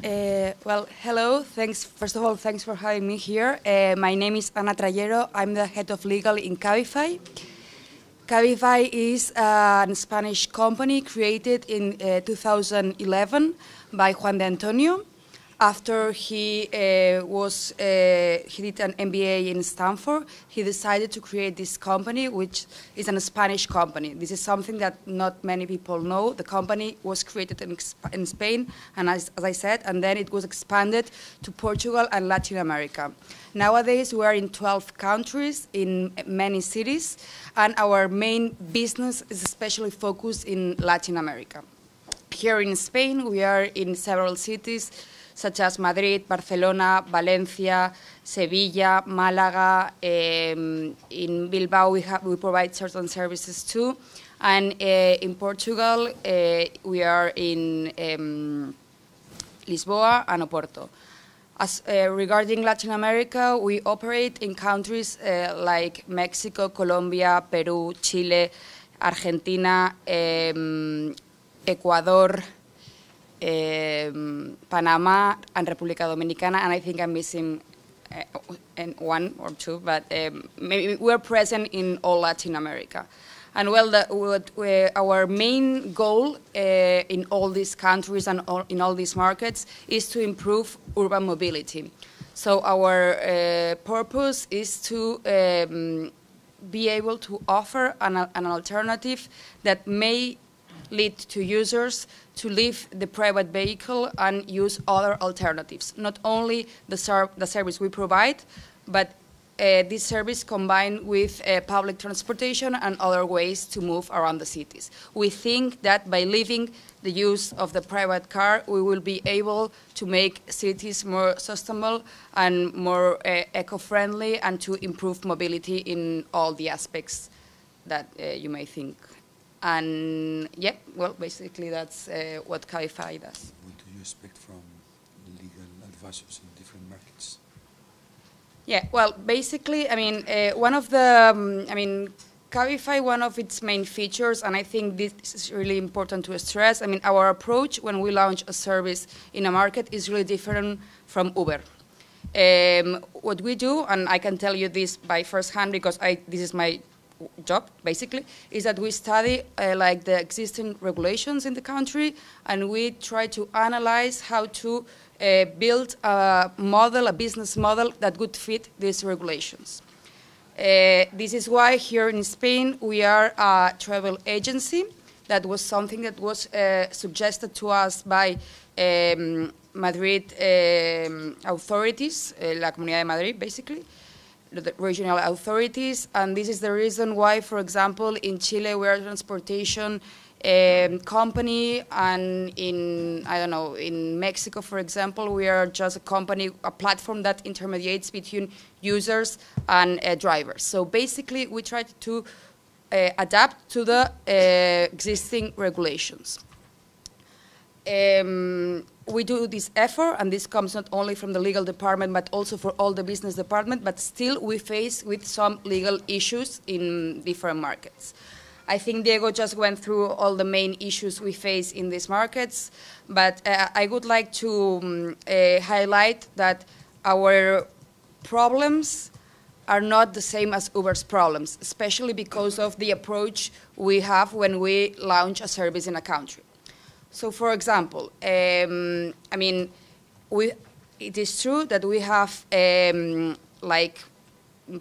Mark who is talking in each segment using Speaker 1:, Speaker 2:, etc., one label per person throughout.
Speaker 1: Well, hello. Thanks. First of all, thanks for having me here. My name is Ana Trallero. I'm the head of legal in Cabify. Cabify is a Spanish company created in 2011 by Juan de Antonio. After he did an MBA in Stanford, he decided to create this company, which is a Spanish company. This is something that not many people know. The company was created in Spain, and as I said, and then it was expanded to Portugal and Latin America. Nowadays, we are in 12 countries, in many cities, and our main business is especially focused in Latin America. Here in Spain, we are in several cities, such as Madrid, Barcelona, Valencia, Sevilla, Málaga. In Bilbao, we provide certain services too. And in Portugal, we are in Lisboa and Oporto. As regarding Latin America, we operate in countries like Mexico, Colombia, Peru, Chile, Argentina, Ecuador, Panama and República Dominicana, and I think I'm missing one or two, but maybe we're present in all Latin America. And well, our main goal in all these countries and in all these markets is to improve urban mobility. So our purpose is to be able to offer an alternative that may lead to users to leave the private vehicle and use other alternatives. Not only the service we provide, but this service combined with public transportation and other ways to move around the cities. We think that by leaving the use of the private car, we will be able to make cities more sustainable and more eco-friendly and to improve mobility in all the aspects that you may think. And yeah, well, basically that's what Cabify does.
Speaker 2: What do you expect from legal advisors in different markets?
Speaker 1: Yeah, well, basically, I mean, Cabify, one of its main features, and I think this is really important to stress, I mean, our approach when we launch a service in a market is really different from Uber. What we do, and I can tell you this by first hand because this is my job, basically, is that we study like the existing regulations in the country, and we try to analyze how to build a model, a business model that would fit these regulations. This is why here in Spain we are a travel agency. That was something that was suggested to us by Madrid authorities, La Comunidad de Madrid, basically, the regional authorities, and this is the reason why, for example, in Chile we are a transportation company, and in, I don't know, in Mexico, for example, we are just a company, a platform that intermediates between users and drivers. So basically, we try to adapt to the existing regulations. We do this effort, and this comes not only from the legal department, but also for all the business department, but still we face with some legal issues in different markets. I think Diego just went through all the main issues we face in these markets, but I would like to highlight that our problems are not the same as Uber's problems, especially because of the approach we have when we launch a service in a country. So, for example, I mean, it is true that we have like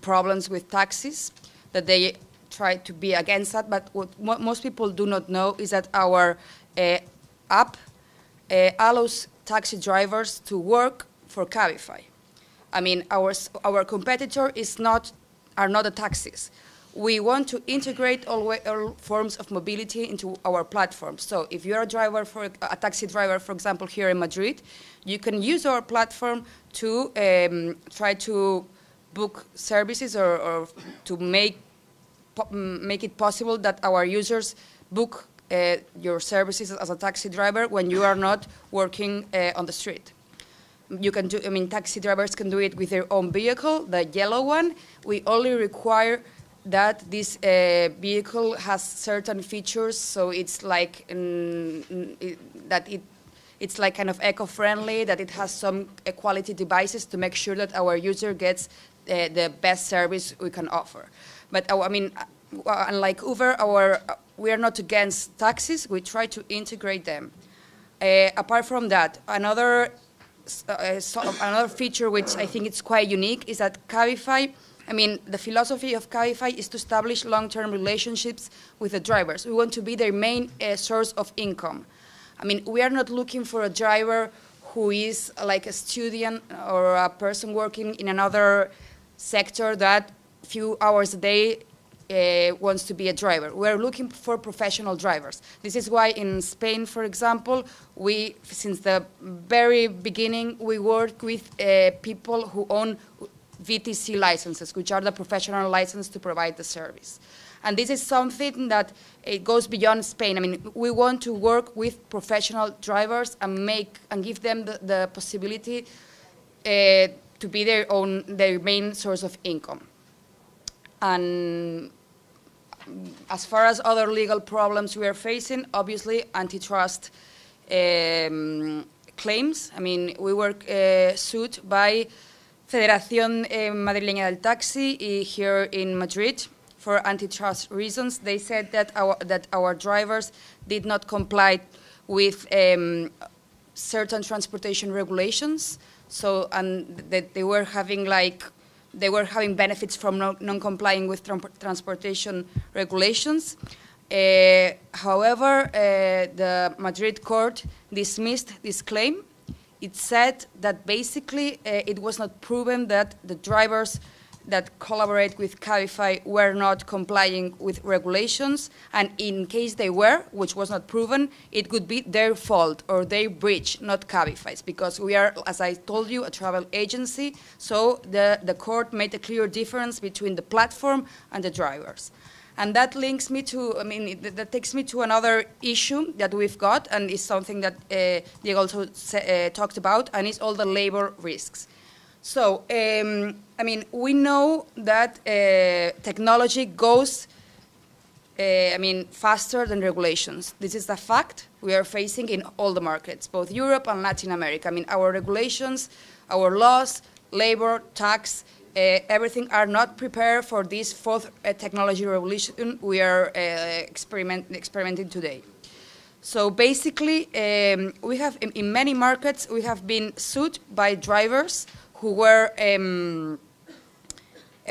Speaker 1: problems with taxis, that they try to be against that, but what most people do not know is that our app allows taxi drivers to work for Cabify. I mean, our competitor are not the taxis. We want to integrate all forms of mobility into our platform. So if you're a taxi driver, for example, here in Madrid, you can use our platform to try to book services or to make it possible that our users book your services as a taxi driver when you are not working on the street. You can do, I mean, taxi drivers can do it with their own vehicle, the yellow one. We only require that this vehicle has certain features, so it's like that it it's like kind of eco-friendly, that it has some quality devices to make sure that our user gets the best service we can offer. But I mean, unlike Uber, we are not against taxis. We try to integrate them. Apart from that, another feature which I think is quite unique is that Cabify, I mean, the philosophy of Cabify is to establish long-term relationships with the drivers. We want to be their main source of income. I mean, we are not looking for a driver who is like a student or a person working in another sector that few hours a day wants to be a driver. We're looking for professional drivers. This is why in Spain, for example, since the very beginning, we work with people who own VTC licenses, which are the professional license to provide the service. And this is something that it goes beyond Spain. I mean, we want to work with professional drivers and give them the possibility to be their main source of income. And as far as other legal problems we are facing, obviously antitrust claims. I mean, we were sued by Federación Madrileña del Taxi here in Madrid for antitrust reasons. They said that our drivers did not comply with certain transportation regulations, and that they were having benefits from non-complying with transportation regulations. However, the Madrid court dismissed this claim. It said that basically it was not proven that the drivers that collaborate with Cabify were not complying with regulations, and in case they were, which was not proven, it could be their fault or their breach, not Cabify's, because we are, as I told you, a travel agency, so the court made a clear difference between the platform and the drivers. And that links me to, I mean, that takes me to another issue that we've got, and is something that Diego also talked about, and is all the labor risks. So, I mean, we know that technology goes, faster than regulations. This is a fact we are facing in all the markets, both Europe and Latin America. I mean, our regulations, our laws, labor, tax, everything are not prepared for this fourth technology revolution we are experimenting today. So basically, we have, in many markets, we have been sued by drivers who were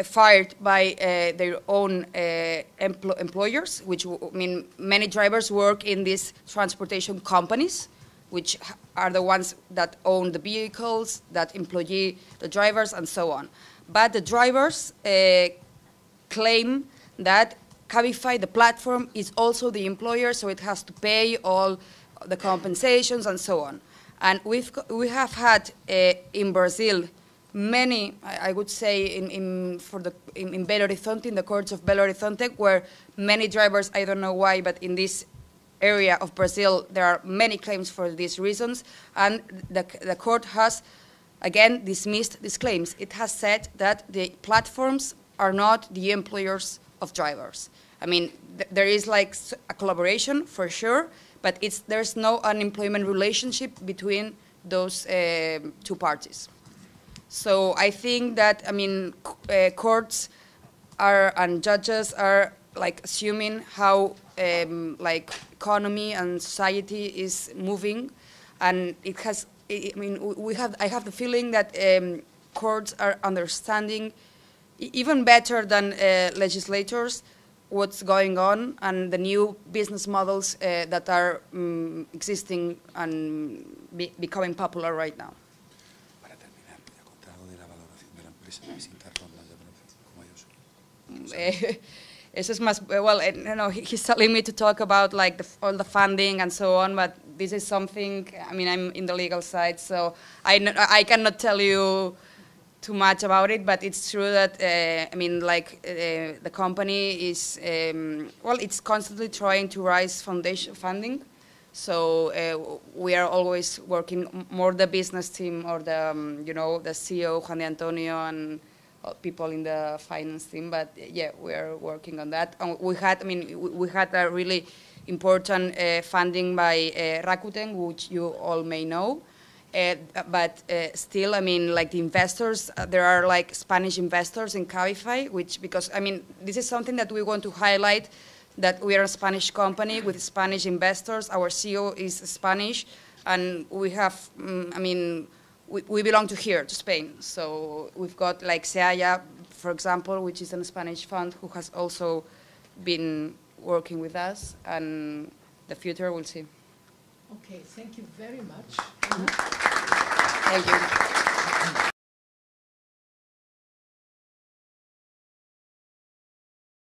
Speaker 1: fired by their own employers, which mean many drivers work in these transportation companies, which are the ones that own the vehicles, that employ the drivers, and so on. But the drivers claim that Cabify, the platform, is also the employer, so it has to pay all the compensations and so on. And we have had in Brazil many, I would say, in Belo Horizonte, in the courts of Belo Horizonte, where many drivers, I don't know why, but in this area of Brazil, there are many claims for these reasons, and the court has, again, dismissed these claims. It has said that the platforms are not the employers of drivers. I mean, there is like a collaboration, for sure, but there's no unemployment relationship between those two parties. So I think that, I mean, courts and judges are like assuming how like economy and society is moving, and it has. I mean, I have the feeling that courts are understanding even better than legislators what's going on and the new business models that are existing and becoming popular right now. Eso es más, well, no, he's telling me to talk about like all the funding and so on, but this is something, I mean, I'm in the legal side, so I cannot tell you too much about it, but it's true that, I mean, like the company is, well, it's constantly trying to raise foundation funding, so we are always working more the business team or the, you know, the CEO, Juan de Antonio, and people in the finance team, but yeah, we are working on that. And we had, I mean, we had a really important funding by Rakuten, which you all may know. But still, I mean, like the investors, there are like Spanish investors in Cabify, because, I mean, this is something that we want to highlight, that we are a Spanish company with Spanish investors. Our CEO is Spanish, and we have, I mean, we belong to here, to Spain. So we've got like Seaya, for example, which is a Spanish fund who has also been working with us, and the future we'll see.
Speaker 3: Okay, thank you very much.
Speaker 1: Thank you.